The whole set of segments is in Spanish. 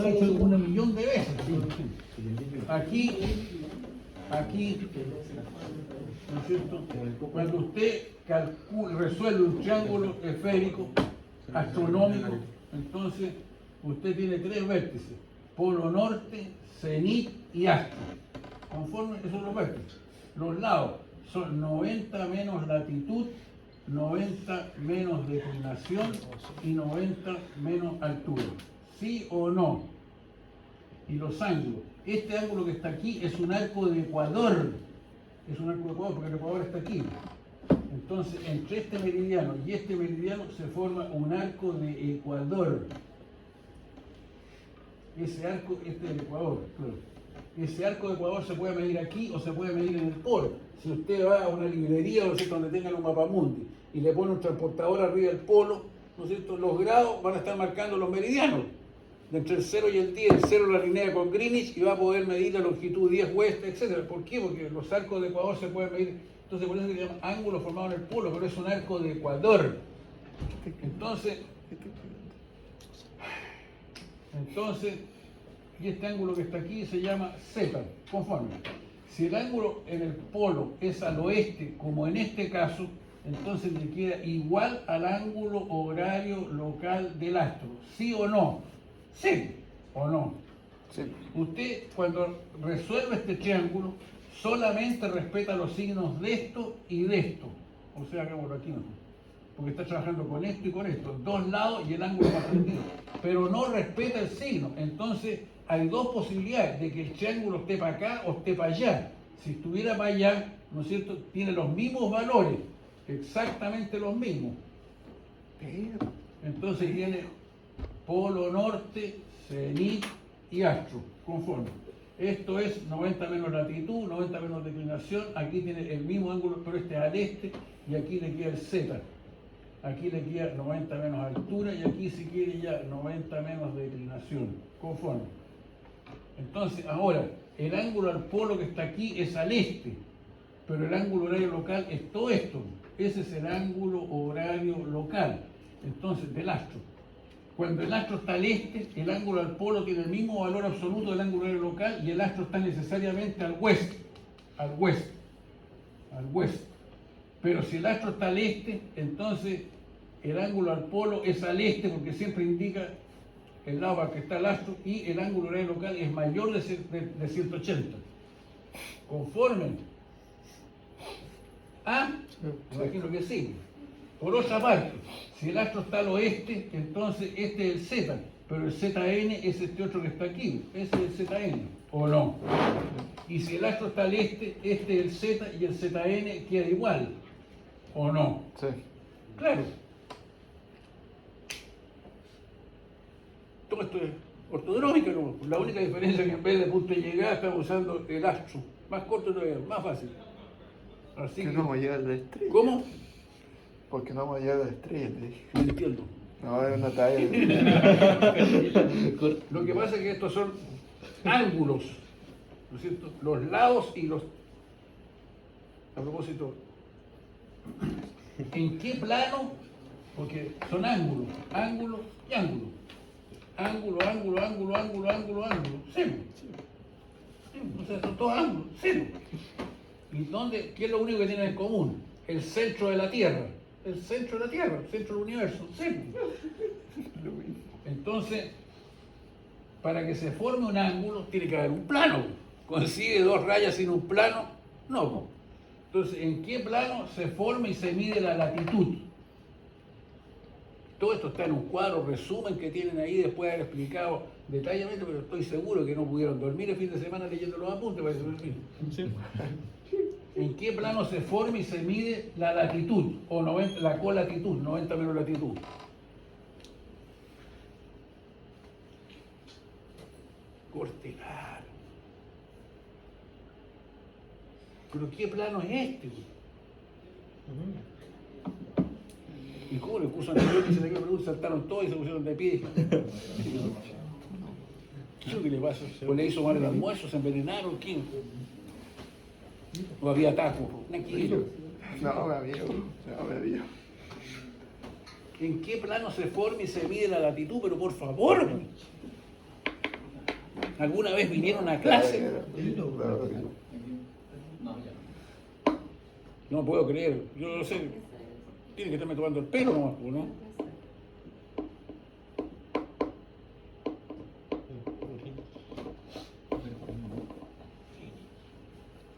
hecho 1.000.000 de veces. Aquí, ¿no es cierto? Cuando usted resuelve un triángulo esférico astronómico, entonces usted tiene 3 vértices: polo norte, cenit y astro. Conforme, esos son los vértices. Los lados son 90 menos latitud, 90 menos declinación y 90 menos altura. ¿Sí o no? Y los ángulos. Este ángulo que está aquí es un arco de ecuador. Es un arco de ecuador porque el ecuador está aquí. Entonces, entre este meridiano y este meridiano se forma un arco de ecuador. Ese arco, este es el ecuador, claro. Ese arco de ecuador se puede medir aquí o se puede medir en el polo. Si usted va a una librería, ¿no es cierto?, donde tengan un mapamundi y le pone un transportador arriba del polo, ¿no es cierto?, los grados van a estar marcando los meridianos. Entre el 0 y el 10, el 0 la alinea con Greenwich y va a poder medir la longitud 10 oeste, etc. ¿Por qué? Porque los arcos de ecuador se pueden medir. Entonces, por eso se llama ángulo formado en el polo, pero es un arco de ecuador. Entonces, y este ángulo que está aquí se llama Z, conforme. Si el ángulo en el polo es al oeste, como en este caso, entonces le queda igual al ángulo horario local del astro. ¿Sí o no? ¿Sí o no? Sí. Usted, cuando resuelve este triángulo, solamente respeta los signos de esto y de esto. O sea, hagámoslo aquí mejor. Porque está trabajando con esto y con esto, 2 lados y el ángulo más perdido. Pero no respeta el signo. Entonces, hay 2 posibilidades de que el triángulo esté para acá o esté para allá. Si estuviera para allá, ¿no es cierto?, tiene los mismos valores, exactamente los mismos. Entonces tiene polo norte, cenit y astro, conforme. Esto es 90 menos latitud, 90 menos declinación. Aquí tiene el mismo ángulo, pero este es al este, y aquí le queda el Z. Aquí le queda 90 menos altura y aquí si quiere ya 90 menos declinación, conforme. Entonces, ahora, el ángulo al polo que está aquí es al este, pero el ángulo horario local es todo esto. Ese es el ángulo horario local, entonces, del astro. Cuando el astro está al este, el ángulo al polo tiene el mismo valor absoluto del ángulo horario local y el astro está necesariamente al oeste, al oeste, al oeste. Pero si el astro está al este, entonces el ángulo al polo es al este porque siempre indica el lado para que está el astro y el ángulo horario local es mayor de 180. Conforme. ¿Ah? Me imagino que sí. Por otra parte, si el astro está al oeste, entonces este es el Z, pero el ZN es este otro que está aquí. Ese es el ZN, ¿o no? Y si el astro está al este, este es el Z y el ZN queda igual, ¿o no? Sí. Claro. Todo esto es ortodrómico, ¿no? La única diferencia es que en vez de punto de llegada estamos usando el astro. Más corto todavía, más fácil. Así Que que, no vamos a llegar a la estrella. ¿cómo? Porque no vamos a llegar a la estrella, te dije. No entiendo. No, es una talla. Lo que pasa es que estos son ángulos, ¿no es cierto? Los lados y los... A propósito, ¿en qué plano? Porque son ángulos, ángulo y ángulo. Ángulo, ángulo, ángulo, ángulo, ángulo, ángulo. Cero. O sea, son todos ángulos, cero. ¿Y dónde? ¿Qué es lo único que tienen en común? El centro de la Tierra. El centro de la Tierra, el centro del universo, cero. Entonces, para que se forme un ángulo, tiene que haber un plano. ¿Consigue 2 rayas sin un plano? No. Entonces, ¿en qué plano se forma y se mide la latitud? Todo esto está en un cuadro resumen que tienen ahí después de haber explicado detalladamente, pero estoy seguro que no pudieron dormir el fin de semana leyendo los apuntes para dormir. Sí. ¿En qué plano se forma y se mide la latitud? O 90, la colatitud, 90 menos latitud. Cortelar. ¿Pero qué plano es este? ¿Y cómo el curso anterior que se le pregunta saltaron todos y se pusieron de pie? ¿Qué es lo que le pasa? ¿O le hizo mal el almuerzo? ¿Se envenenaron? ¿Quién? ¿O había taco? Tranquilo. No, me había. ¿En qué plano se forma y se mide la latitud? Pero por favor. ¿Alguna vez vinieron a clase? Claro. No puedo creer. Yo no sé. Tiene que estarme tomando el pelo nomás, ¿no?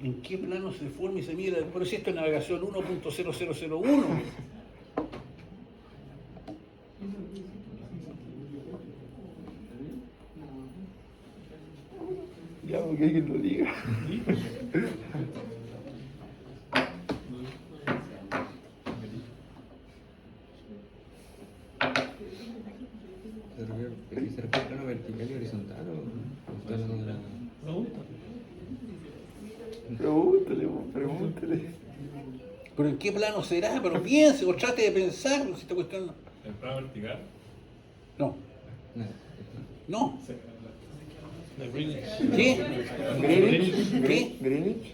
¿En qué plano se forma y se mide? Pero si esto es navegación 1.0001. Ya, porque hay que lo diga. ¿Se refiere al plano vertical y horizontal o plano de la... Pregúntale. ¿Pero en qué plano será? Pero piense o trate de pensar si esta cuestión no. ¿El plano vertical? No. No. No. ¿De Greenwich? ¿Qué? ¿Greenwich? ¿Qué? ¿Greenwich?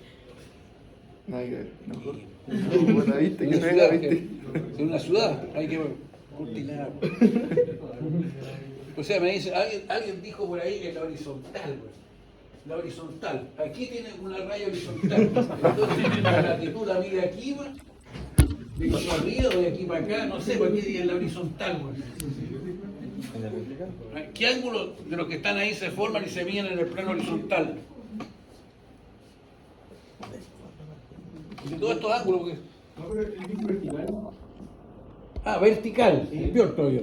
Nada que ver, no. Buena vista, que Una no era ciudad, viste. de una ciudad, hay que continuar. O sea, me dice, alguien dijo por ahí en la horizontal, güey. La horizontal. Aquí tiene una raya horizontal. Entonces la latitud la mide aquí, güey. De aquí para arriba o de aquí para acá, no sé, por aquí en la horizontal, güey. ¿En la vertical? ¿Qué ángulos de los que están ahí se forman y se miden en el plano horizontal? De todos estos ángulos, porque... Ah, vertical, peor todavía.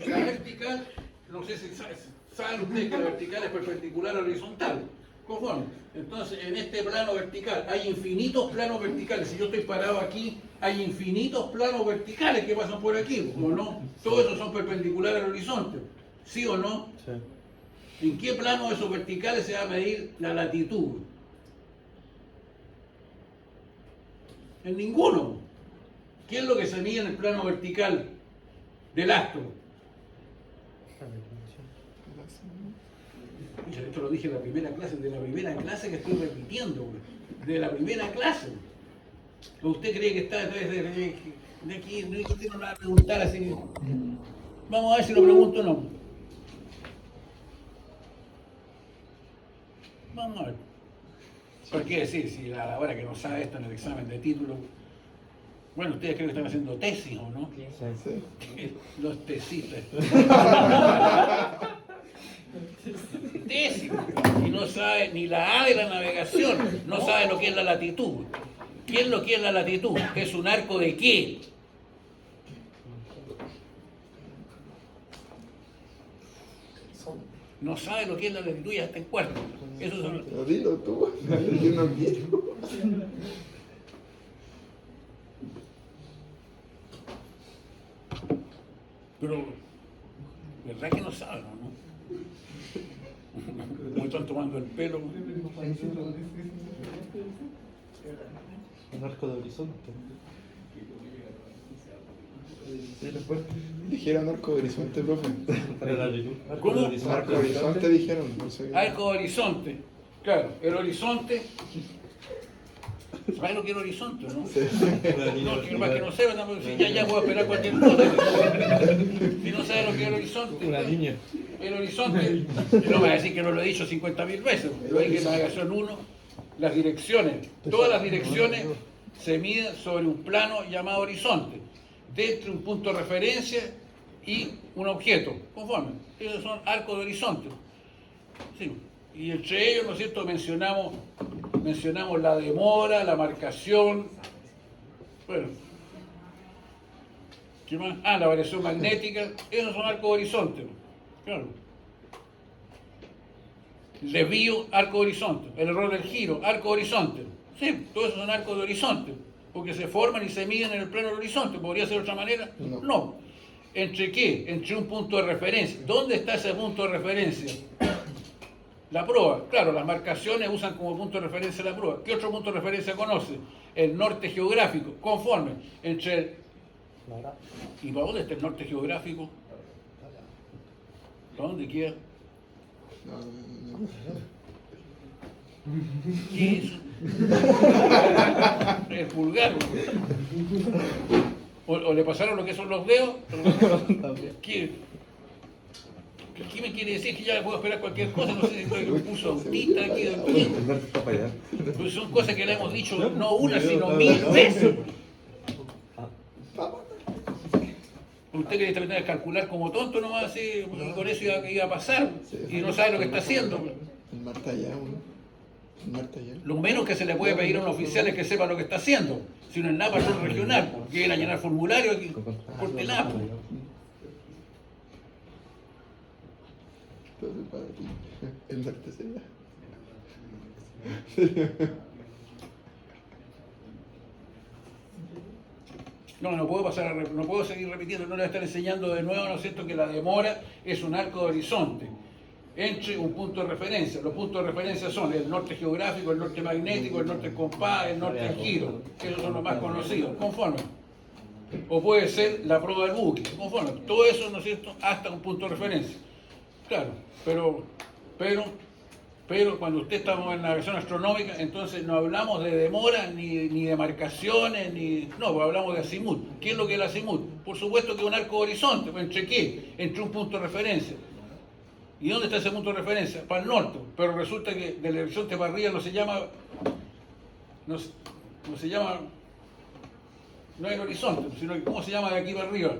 La vertical, no sé si saben ustedes que la vertical es perpendicular a la horizontal. Conforme. Entonces, en este plano vertical hay infinitos planos verticales. Si yo estoy parado aquí, hay infinitos planos verticales que pasan por aquí, ¿o no? Todos esos son perpendiculares al horizonte, ¿sí o no? Sí. ¿En qué plano de esos verticales se va a medir la latitud? En ninguno. ¿Qué es lo que se mide en el plano vertical del astro? Esto lo dije en la primera clase, de la primera clase que estoy repitiendo, de la primera clase. ¿O usted cree que está de aquí? No usted no me va a preguntar así. Vamos a ver si lo pregunto o no. Vamos a ver. ¿Por qué decir si a la hora que no sabe esto en el examen de título? Bueno, ustedes creen que están haciendo tesis, ¿o no? Sí. Los tesistas. Tesis. Y no sabe ni la A de la navegación, no sabe lo que es la latitud. ¿Qué es lo que es la latitud? ¿Es un arco de qué? No sabe lo que es la latitud y hasta en cuarto. Eso son... Pero dilo tú, yo no quiero. Pero, ¿verdad que no saben, no? Como están tomando el pelo. Un arco de horizonte. Dijeron arco de horizonte, profe. Para la latitud. ¿Cómo? Arco de horizonte dijeron, no sé. Arco de horizonte. Claro, el horizonte. ¿Sabes lo que es el horizonte, no? No, que para que no sepa, tampoco, si ya puedo esperar cualquier cosa. Si no sabe lo que es el horizonte. Una línea. El horizonte, no me va a decir que no lo he dicho 50.000 veces, lo dije en navegación 1, las direcciones, todas las direcciones se miden sobre un plano llamado horizonte, entre un punto de referencia y un objeto, conforme. Esos son arcos de horizonte. Sí. Y entre ellos, ¿no es cierto?, mencionamos la demora, la marcación, bueno, ¿qué más? Ah, la variación magnética, esos son arcos de horizonte, claro. El desvío, arco de horizonte, el error del giro, arco de horizonte, sí, todos esos son arcos de horizonte, porque se forman y se miden en el plano del horizonte, ¿podría ser de otra manera? No. ¿Entre qué? Entre un punto de referencia. ¿Dónde está ese punto de referencia? La proa, claro, las marcaciones usan como punto de referencia la proa. ¿Qué otro punto de referencia conoce? El norte geográfico, conforme entre el... ¿Y para dónde está el norte geográfico? ¿Para dónde queda? ¿Qué es eso? El pulgar. O le pasaron lo que son los dedos. ¿Qué ¿Qué me quiere decir? Que ya le puedo esperar cualquier cosa, no sé si estoy puso autista aquí o qué. Alberto está para allá. Pues son cosas que le hemos dicho no una, sino 1000 veces. Usted que también debe calcular como tonto nomás así, y con eso iba a pasar, y no sabe lo que está haciendo. El Marta ya, weón. El Marta ya. Lo menos que se le puede pedir a un oficial es que sepa lo que está haciendo. Si no es nada para el regional, porque viene a llenar formulario aquí, corte nada. Entonces, para ti, el Marta sería. No puedo pasar no puedo seguir repitiendo, no le voy a estar enseñando de nuevo, ¿no es cierto?, que la demora es un arco de horizonte entre un punto de referencia. Los puntos de referencia son el norte geográfico, el norte magnético, el norte compás, el norte en giro, que esos son los más conocidos, conforme. O puede ser la prueba del buque, conforme. Todo eso, ¿no es cierto?, hasta un punto de referencia. Claro, pero cuando usted estamos en navegación astronómica, entonces no hablamos de demora, ni de marcaciones, no, pues hablamos de azimut. ¿Qué es lo que es el azimut? Por supuesto que es un arco de horizonte. ¿Entre qué? Entre un punto de referencia. ¿Y dónde está ese punto de referencia? Para el norte. Pero resulta que del horizonte para arriba no es el horizonte, sino que ¿cómo se llama de aquí para arriba?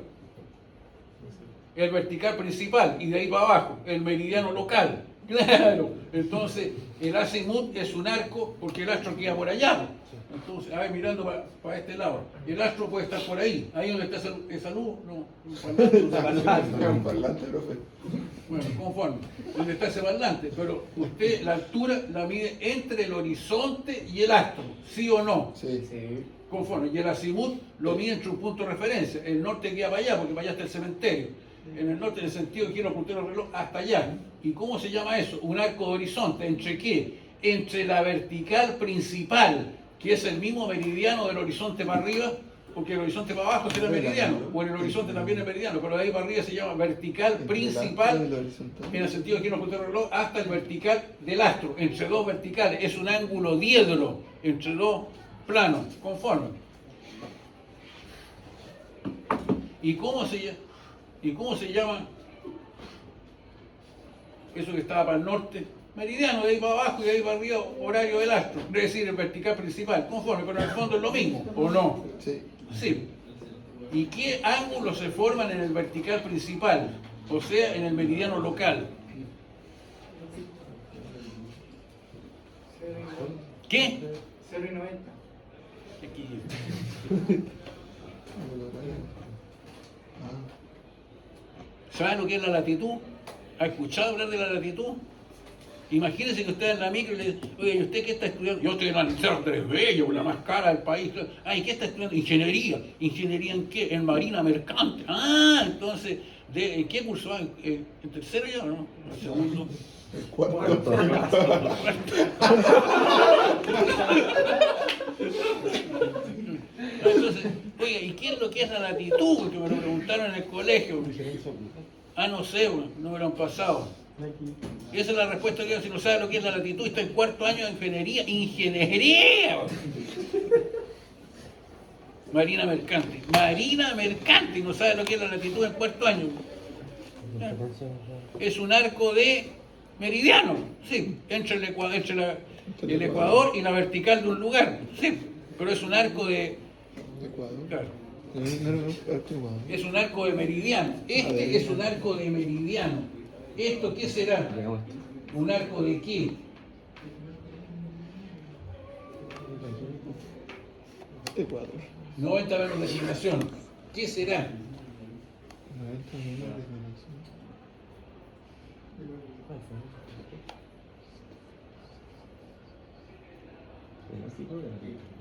El vertical principal, y de ahí para abajo, el meridiano local. Claro, entonces el azimut es un arco porque el astro queda por allá. Entonces, mirando para este lado, el astro puede estar por ahí. Ahí donde está esa luz, no, un parlante, Un parlante, profe. bueno, conforme, donde está ese parlante, pero usted la altura la mide entre el horizonte y el astro, ¿sí o no? Sí. Conforme, y el azimut lo mide entre un punto de referencia. El norte queda para allá, porque para allá está el cementerio. En el norte, en el sentido que quiero apuntar el reloj hasta allá. ¿Y cómo se llama eso? Un arco de horizonte. ¿Entre qué? Entre la vertical principal, que es el mismo meridiano del horizonte para arriba, porque el horizonte para abajo será meridiano, o en el horizonte también es meridiano, pero de ahí para arriba se llama vertical principal, en el sentido que quiero apuntar el reloj, hasta el vertical del astro, entre dos verticales. Es un ángulo diédro entre dos planos, conforme. ¿Y cómo se llama eso que estaba para el norte? Meridiano, de ahí para abajo y de ahí para arriba, horario del astro, es decir, el vertical principal, conforme, pero en el fondo es lo mismo, ¿o no? Sí. Sí. ¿Y qué ángulos se forman en el vertical principal? O sea, en el meridiano local. ¿Qué? 0,90. Aquí. ¿Sabe lo que es la latitud? ¿Ha escuchado hablar de la latitud? Imagínense que usted en la micro y le dice, oye, ¿y usted qué está estudiando? Yo estoy en la Liceo Andrés Bello, la más cara del país. ¿Y qué está estudiando? Ingeniería. ¿Ingeniería en qué? En marina mercante. Entonces, ¿en qué curso va? ¿En tercero ya o no? ¿En segundo? El cuarto. Entonces, oiga, ¿y qué es lo que es la latitud? Porque me lo preguntaron en el colegio. No sé, no me lo han pasado. Y esa es la respuesta que yo, si no sabe lo que es la latitud, está en cuarto año de ingeniería. ¡Ingeniería! Marina mercante. Marina mercante, y no sabe lo que es la latitud en cuarto año. Es un arco de meridiano, sí, entre el ecuador y la vertical de un lugar, sí, pero es un arco de Ecuador. claro, Ecuador. es un arco de meridiano. Este es un arco de meridiano. ¿Esto qué será? ¿Un arco de qué? Ecuador. 90 menos designación. ¿Qué será? 90 menos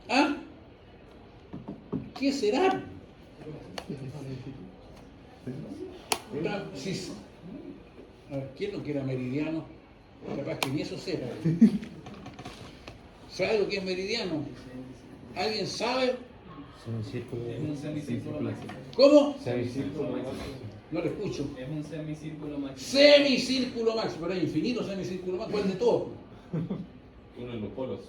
designación. ¿Qué será? Sí. A ver, ¿quién no quiera meridiano? Capaz que ni eso sepa. ¿Sabe lo que es meridiano? ¿Alguien sabe? Es un semicírculo máximo. ¿Cómo? Semicírculo máximo. No lo escucho. Es un semicírculo máximo. Semicírculo máximo, pero hay infinito semicírculo máximo. ¿Cuál de todos? Uno en los polos.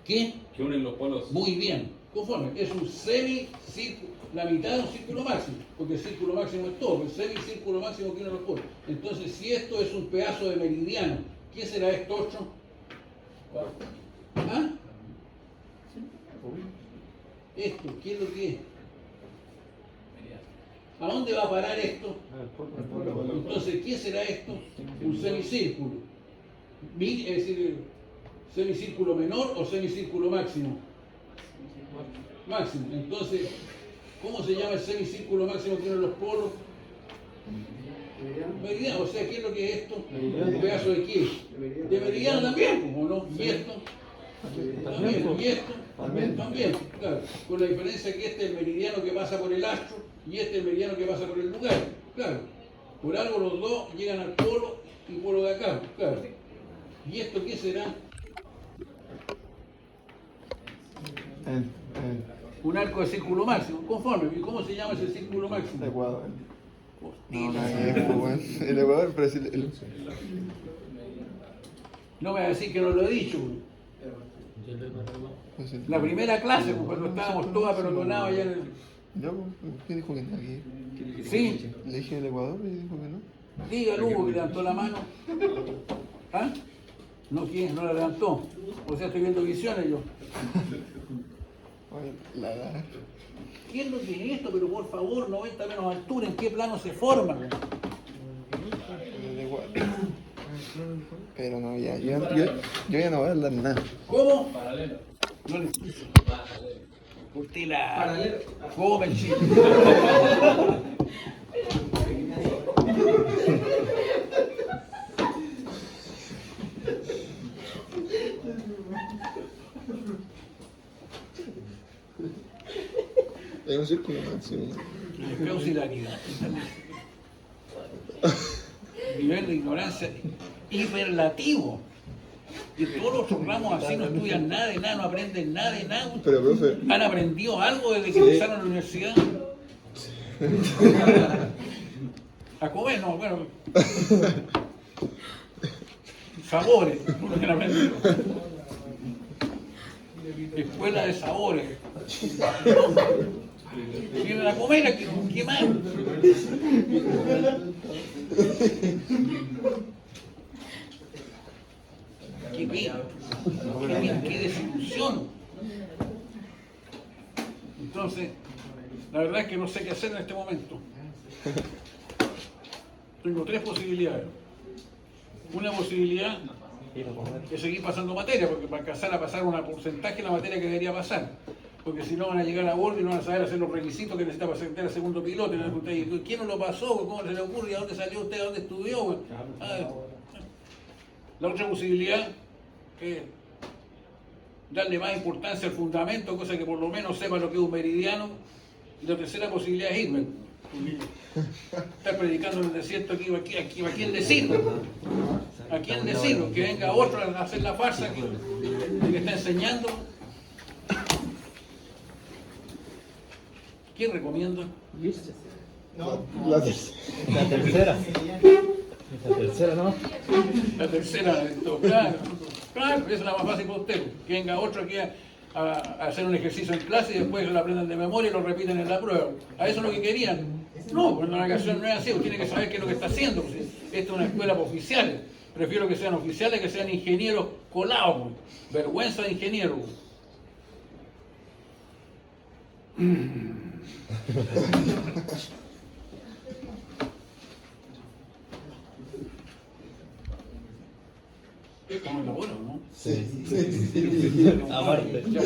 ¿Qué? Que unen los polos. Muy bien. Conforme. Es un semicírculo. la mitad de un círculo máximo, porque el círculo máximo es todo, el semicírculo máximo que uno lo pone. Entonces, si esto es un pedazo de meridiano, ¿qué será esto 8? ¿Ah? Esto, ¿qué es lo que es? ¿A dónde va a parar esto? Entonces, ¿qué será esto? Un semicírculo. Es decir, semicírculo menor o semicírculo máximo. Máximo. Entonces, ¿cómo se llama el semicírculo máximo que tiene los polos? Meridiano. O sea, ¿qué es lo que es esto? ¿Un pedazo de qué? De meridiano también, ¿o no? ¿Y esto? También. ¿Y esto? También. Claro. Con la diferencia que este es el meridiano que pasa por el astro y este es el meridiano que pasa por el lugar. Claro. Por algo los dos llegan al polo y polo de acá. Claro. ¿Y esto qué será? Un arco de círculo máximo, conforme. ¿Y cómo se llama ese círculo máximo? El Ecuador. No, nada que ver, pues, weón. El Ecuador, pero es No me va a decir que no lo he dicho. La primera clase, pues, cuando estábamos todos apelotonados allá en el... ¿Ya, pues? ¿Qué dijo que no? Aquí. Sí, Le dije el Ecuador y dijo que no. diga Hugo que levantó la mano. ¿Ah? No, ¿quién? No la levantó. O sea, estoy viendo visiones yo. Oye, la edad. ¿Qué es lo que es esto? Pero por favor, 90 menos altura, ¿en qué plano se forma? El Ecuador. Pero no, yo ya no voy a hablar nada. ¿Cómo? Paralelo. No le escucho. Usted la... Paralelo. ¿Cómo el chile? Es un círculo máximo. Causa hilaridad. Nivel de ignorancia hiperlativo. Y todos los otros ramos así no estudian nada de nada, no aprenden nada de nada. Pero, profe, ¿Han aprendido algo desde que empezaron la universidad? A comer, no, bueno. Sabores, no han aprendido. Escuela de sabores. Vienen a comer aquí, ¿qué más? Qué pena, qué desilusión. Entonces, la verdad es que no sé qué hacer en este momento. Tengo tres posibilidades. Una posibilidad es seguir pasando materia, porque para alcanzar a pasar un porcentaje de la materia que debería pasar. Porque si no van a llegar a bordo y no van a saber hacer los requisitos que necesita para ser el segundo piloto. Y van a preguntar, ¿quién no lo pasó? ¿Cómo se le ocurre? ¿A dónde salió usted? ¿A dónde estudió? La otra posibilidad es darle más importancia al fundamento, cosa que por lo menos sepa lo que es un meridiano. Y la tercera posibilidad es irme. Estar predicando en el desierto aquí, ¿a quién decirlo? ¿A quién decirlo? Que venga otro a hacer la farsa que está enseñando. ¿Quién recomienda? la tercera. La tercera. La tercera, ¿no? La tercera, claro. Claro, esa es la más fácil para usted. Que venga otro aquí a hacer un ejercicio en clase y después lo aprendan de memoria y lo repiten en la prueba. ¿A eso es lo que querían? No, pues la educación no es así, usted tiene que saber qué es lo que está haciendo. Pues, esta es una escuela para oficiales. Prefiero que sean oficiales que sean ingenieros colados. Pues. Vergüenza de ingenieros. Estamos en la bola, ¿no? Aparte. Ya.